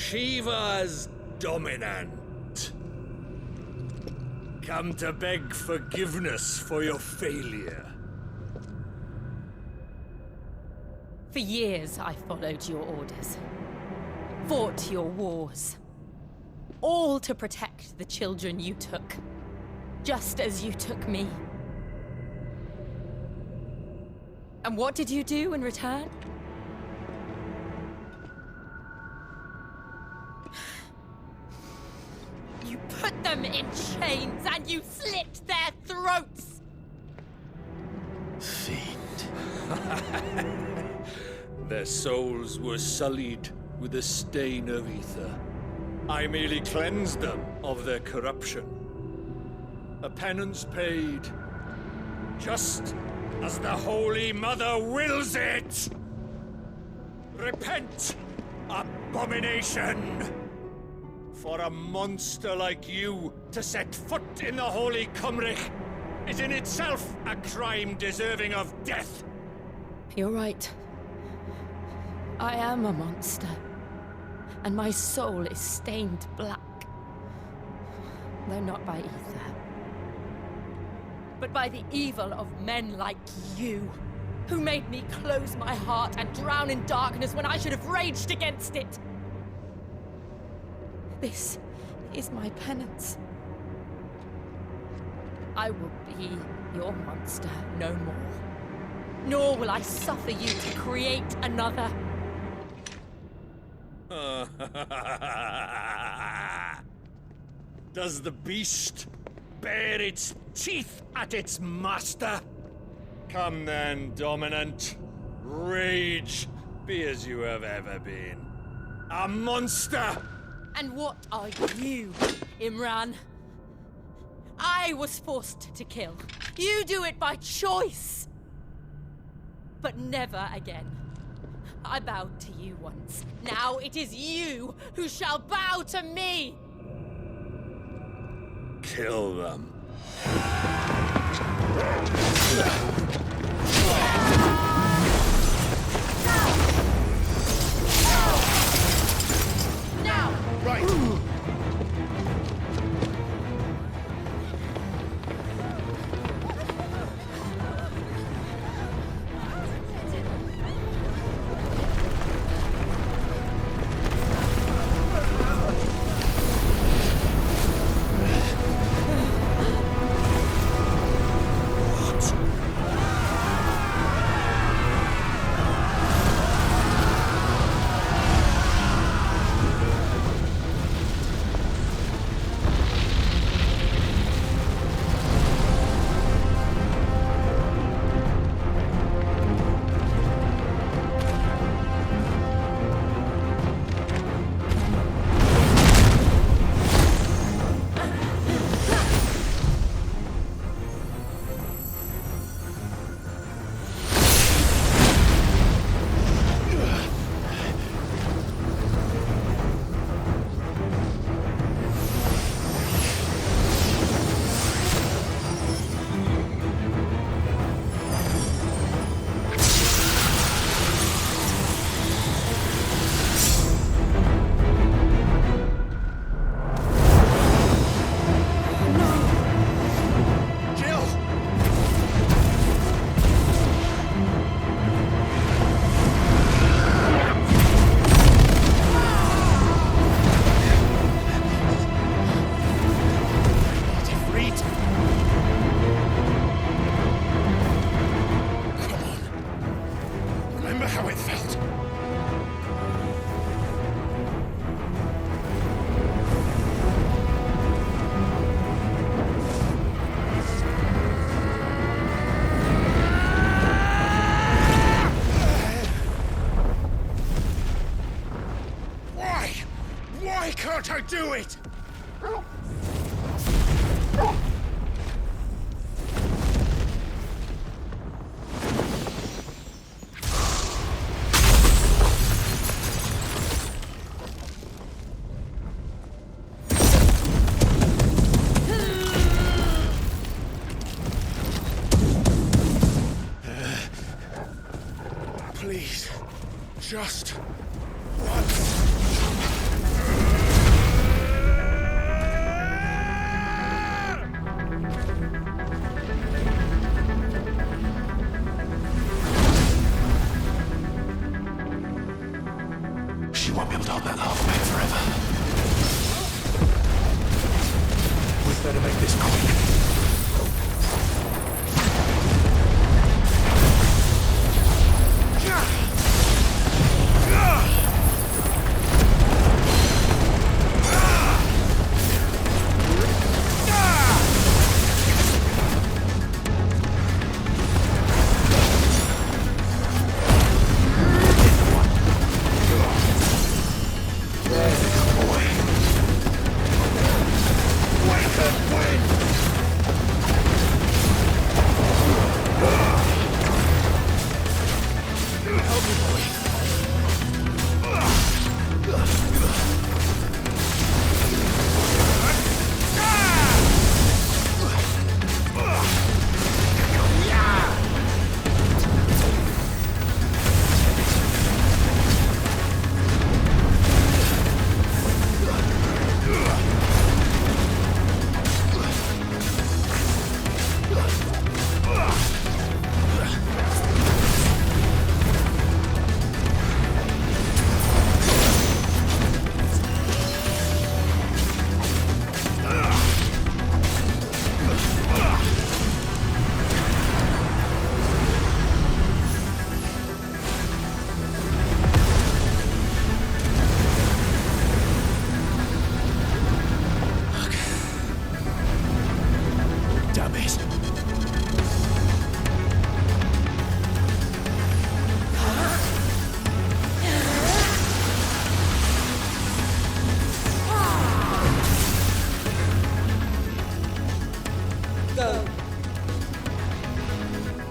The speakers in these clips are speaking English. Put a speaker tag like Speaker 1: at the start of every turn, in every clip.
Speaker 1: Shiva's dominant. Come to beg forgiveness for your failure.
Speaker 2: For years, I followed your orders. Fought your wars. All to protect the children you took. Just as you took me. And what did you do in return? You put them in chains and you slit their throats!
Speaker 1: Fiend. Their souls were sullied with a stain of ether. I merely cleansed them of their corruption. A penance paid, just as the Holy Mother wills it! Repent, abomination! For a monster like you to set foot in the Holy Cymric is in itself a crime deserving of death.
Speaker 2: You're right. I am a monster. And my soul is stained black. Though not by ether. But by the evil of men like you, who made me close my heart and drown in darkness when I should have raged against it. This is my penance. I will be your monster no more. Nor will I suffer you to create another.
Speaker 1: Does the beast bare its teeth at its master? Come then, dominant. Rage, be as you have ever been. A monster!
Speaker 2: And what are you, Imran? I was forced to kill. You do it by choice. But never again. I bowed to you once. Now it is you who shall bow to me!
Speaker 1: Kill them.
Speaker 2: Now!
Speaker 1: Right!
Speaker 3: how it felt. Why? Why can't I do it? Please, just once. She won't be able to hold that laugh back forever. We'd better make this quick.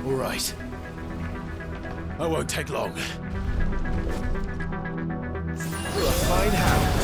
Speaker 3: All right. I won't take long. You're a fine hound.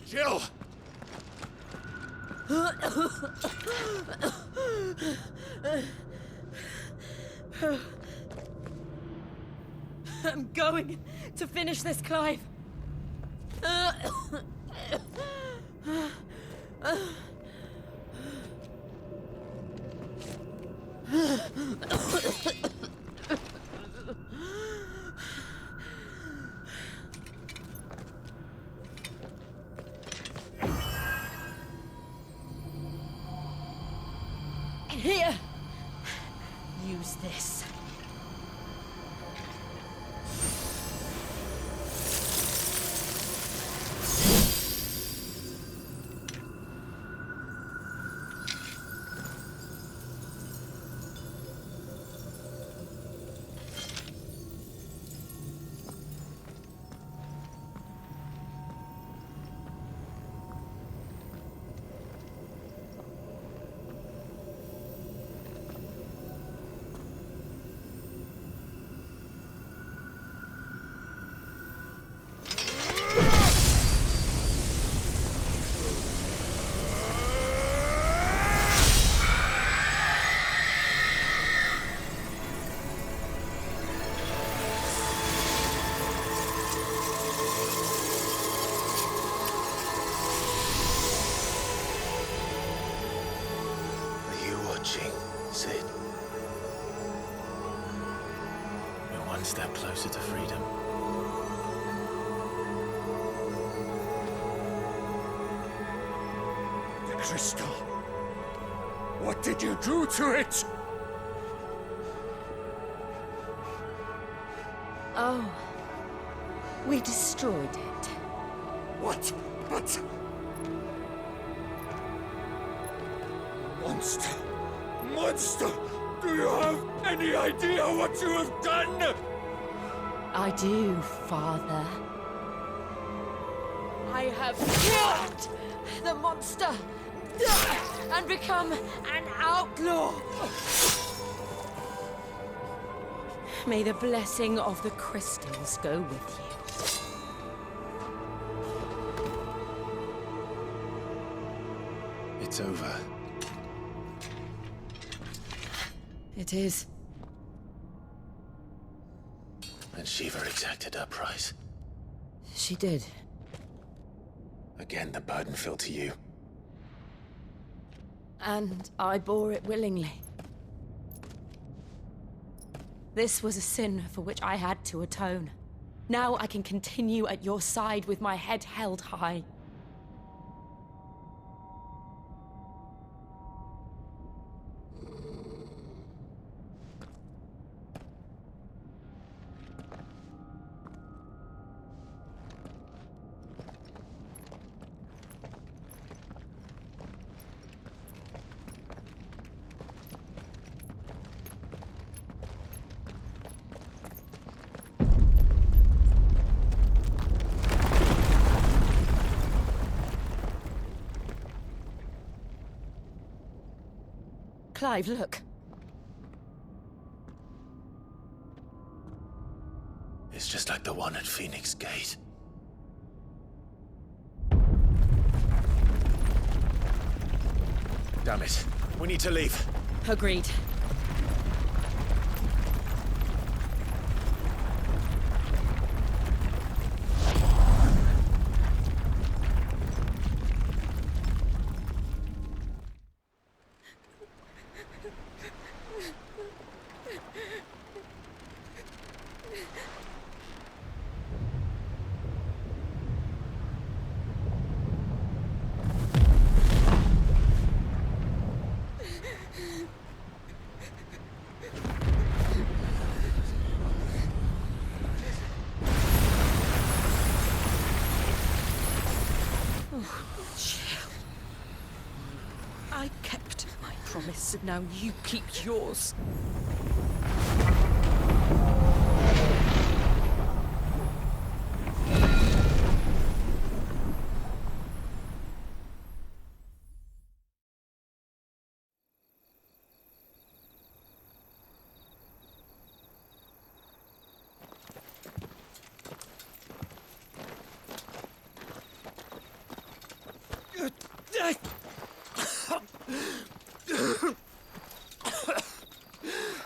Speaker 3: Jill!
Speaker 2: I'm going to finish this, Clive. Here. Use this.
Speaker 3: Sid. We're one step closer to freedom.
Speaker 1: The crystal. What did you do to it?
Speaker 2: Oh. We destroyed it.
Speaker 1: What? But... Monster! Monster! Do you have any idea what you have done?
Speaker 2: I do, Father. I have killed the monster and become an outlaw. May the blessing of the crystals go with you.
Speaker 3: It's over.
Speaker 2: It is.
Speaker 3: And Shiva exacted her price.
Speaker 2: She did.
Speaker 3: Again, the burden fell to you.
Speaker 2: And I bore it willingly. This was a sin for which I had to atone. Now I can continue at your side with my head held high. Clive, look.
Speaker 3: It's just like the one at Phoenix Gate. Damn it. We need to leave.
Speaker 2: Agreed. I kept my promise, and now you keep yours.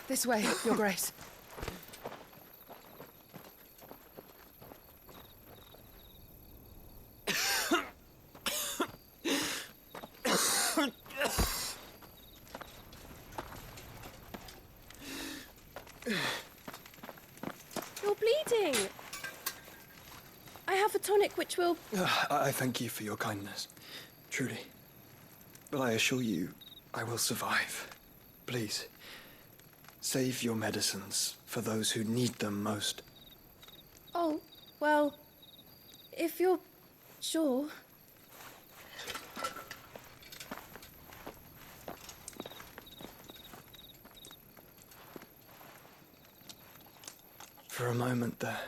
Speaker 2: This way, Your Grace. You're bleeding. I have a tonic which will...
Speaker 4: I thank you for your kindness, truly. But I assure you, I will survive. Please, save your medicines for those who need them most.
Speaker 2: Oh, well, if you're sure...
Speaker 4: For a moment there,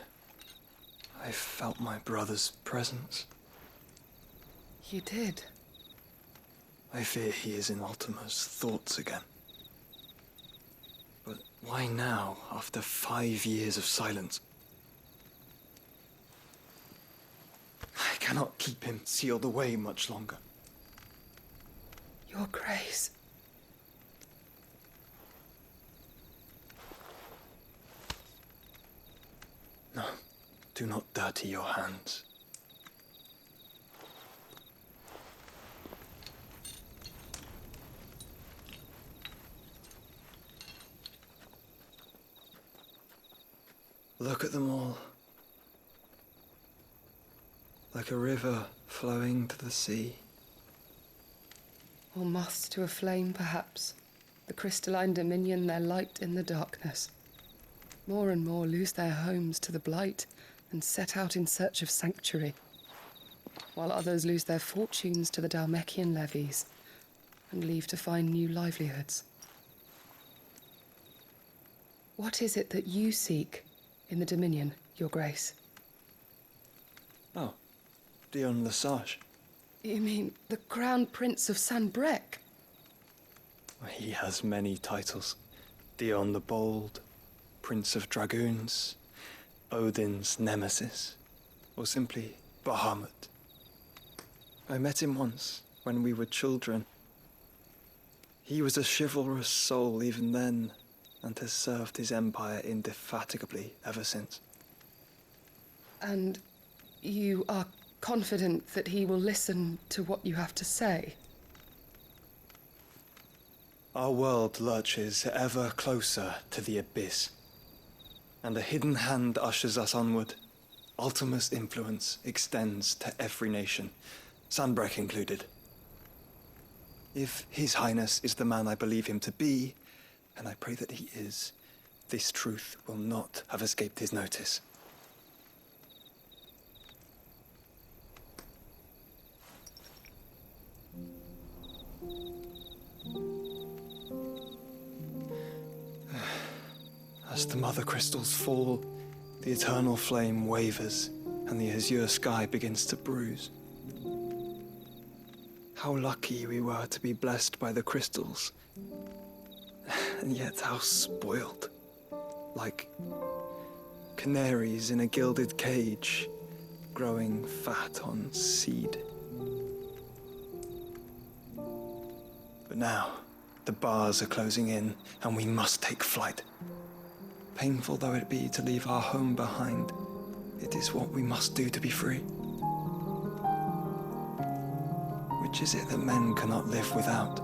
Speaker 4: I felt my brother's presence.
Speaker 2: You did?
Speaker 4: I fear he is in Ultima's thoughts again. But why now, after 5 years of silence? I cannot keep him sealed away much longer.
Speaker 2: Your Grace.
Speaker 4: No, do not dirty your hands. Look at them all. Like a river flowing to the sea.
Speaker 5: Or moths to a flame, perhaps. The crystalline dominion their light in the darkness. More and more lose their homes to the blight and set out in search of sanctuary, while others lose their fortunes to the Dhalmekian levies and leave to find new livelihoods. What is it that you seek in the Dominion, Your Grace?
Speaker 4: Oh, Dion Lesage.
Speaker 5: You mean the Crown Prince of Sanbrec?
Speaker 4: He has many titles. Dion the Bold, Prince of Dragoons, Odin's Nemesis, or simply Bahamut. I met him once, when we were children. He was a chivalrous soul even then, and has served his empire indefatigably ever since.
Speaker 5: And you are confident that he will listen to what you have to say?
Speaker 4: Our world lurches ever closer to the abyss, and a hidden hand ushers us onward. Ultima's influence extends to every nation, Sanbrec included. If His Highness is the man I believe him to be, and I pray that he is, this truth will not have escaped his notice. As the mother crystals fall, the eternal flame wavers, and the azure sky begins to bruise. How lucky we were to be blessed by the crystals, and yet how spoiled. Like canaries in a gilded cage, growing fat on seed. But now, the bars are closing in, and we must take flight. Painful though it be to leave our home behind, it is what we must do to be free. Which is it that men cannot live without?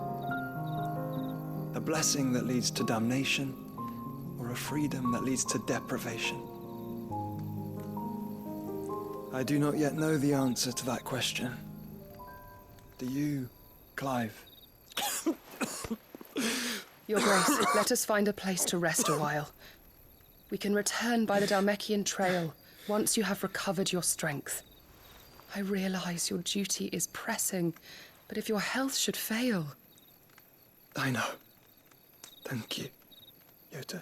Speaker 4: A blessing that leads to damnation, or a freedom that leads to deprivation? I do not yet know the answer to that question. Do you, Clive?
Speaker 5: Your Grace, let us find a place to rest a while. We can return by the Dhalmekian trail once you have recovered your strength. I realize your duty is pressing, but if your health should fail...
Speaker 4: I know. Thank you, Yote.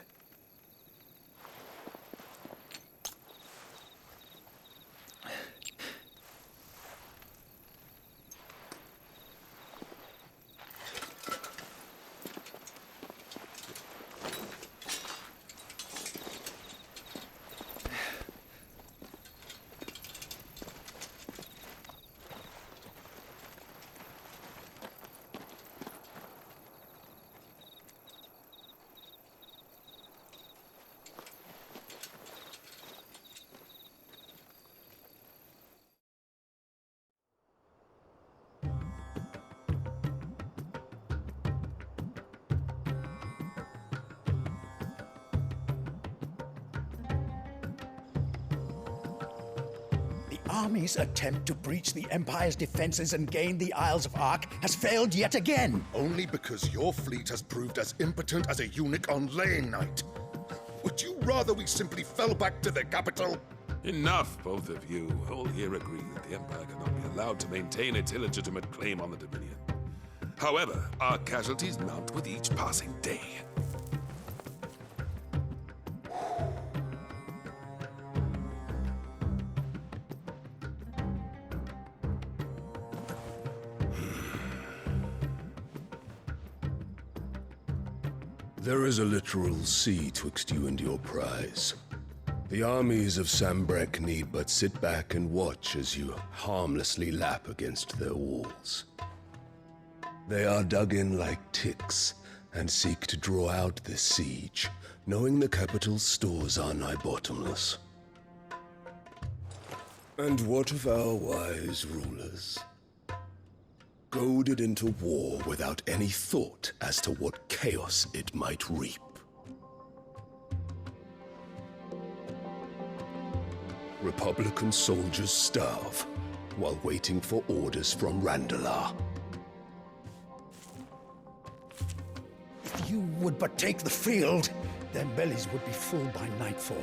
Speaker 3: army's attempt to breach the Empire's defenses and gain the Isles of Ark has failed yet again.
Speaker 6: Only because your fleet has proved as impotent as a eunuch on laying night. Would you rather we simply fell back to the capital?
Speaker 7: Enough, both of you. All here agree that the Empire cannot be allowed to maintain its illegitimate claim on the Dominion. However, our casualties mount with each passing day.
Speaker 8: There is a literal sea twixt you and your prize. The armies of Sambrek need but sit back and watch as you harmlessly lap against their walls. They are dug in like ticks and seek to draw out this siege, knowing the capital's stores are nigh bottomless. And what of our wise rulers? Goaded into war without any thought as to what chaos it might reap. Republican soldiers starve while waiting for orders from Randalar.
Speaker 3: If you would but take the field, their bellies would be full by nightfall.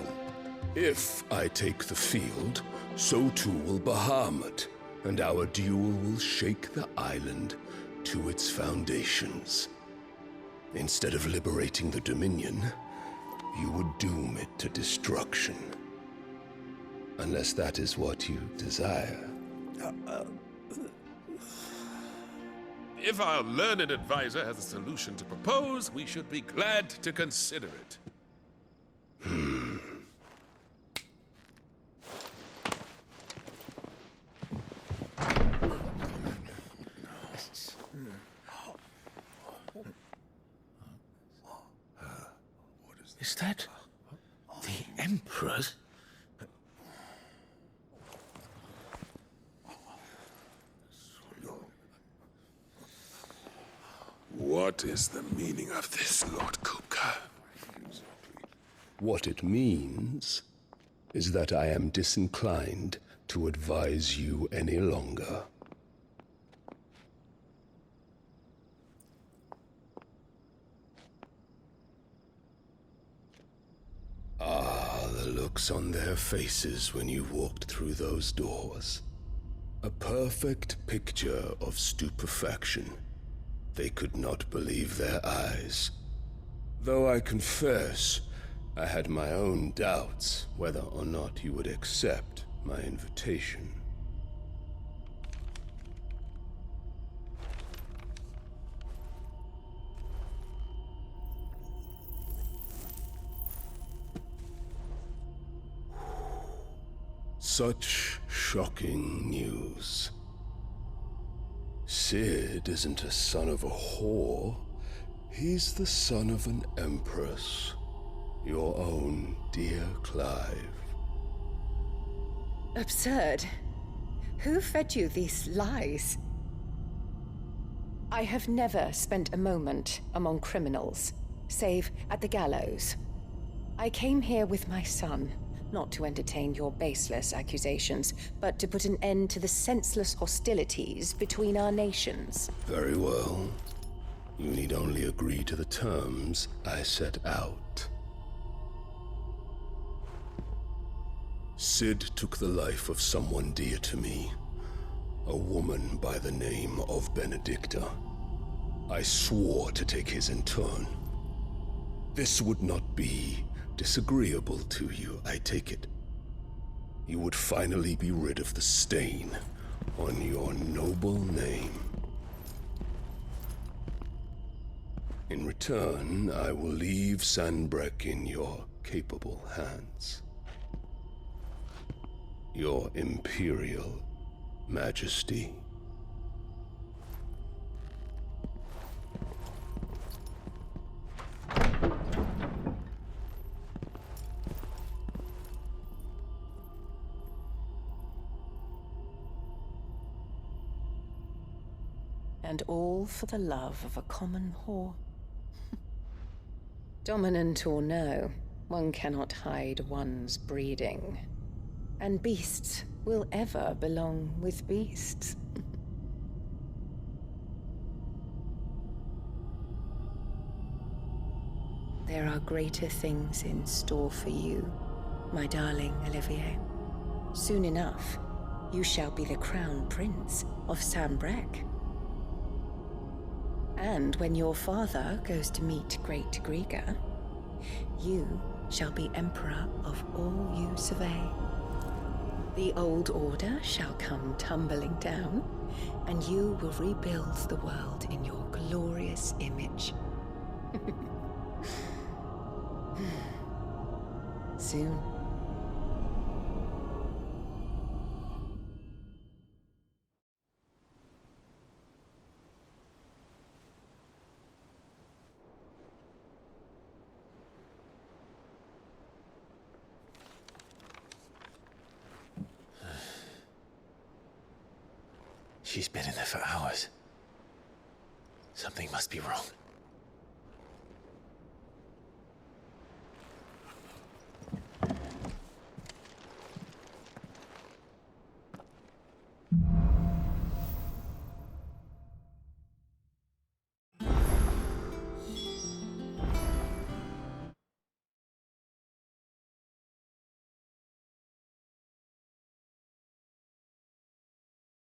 Speaker 8: If I take the field, so too will Bahamut, and our duel will shake the island to its foundations. Instead of liberating the Dominion, you would doom it to destruction. Unless that is what you desire.
Speaker 7: If our learned advisor has a solution to propose, we should be glad to consider it.
Speaker 3: Is that the Emperor's?
Speaker 7: What is the meaning of this, Lord Kupka?
Speaker 8: What it means is that I am disinclined to advise you any longer. The looks on their faces when you walked through those doors. A perfect picture of stupefaction. They could not believe their eyes. Though I confess, I had my own doubts whether or not you would accept my invitation. Such shocking news. Sid isn't a son of a whore. He's the son of an empress. Your own dear Clive.
Speaker 9: Absurd. Who fed you these lies? I have never spent a moment among criminals, save at the gallows. I came here with my son, not to entertain your baseless accusations, but to put an end to the senseless hostilities between our nations.
Speaker 8: Very well. You need only agree to the terms I set out. Sid took the life of someone dear to me, a woman by the name of Benedicta. I swore to take his in turn. This would not be disagreeable to you, I take it. You would finally be rid of the stain on your noble name. In return, I will leave Sanbrek in your capable hands. Your Imperial Majesty.
Speaker 9: And all for the love of a common whore. Dominant or no, one cannot hide one's breeding. And beasts will ever belong with beasts. There are greater things in store for you, my darling Olivier. Soon enough, you shall be the crown prince of Sambrec. And when your father goes to meet Great Griga, you shall be emperor of all you survey. The old order shall come tumbling down, and you will rebuild the world in your glorious image. Soon.
Speaker 10: She's been in there for hours. Something must be wrong.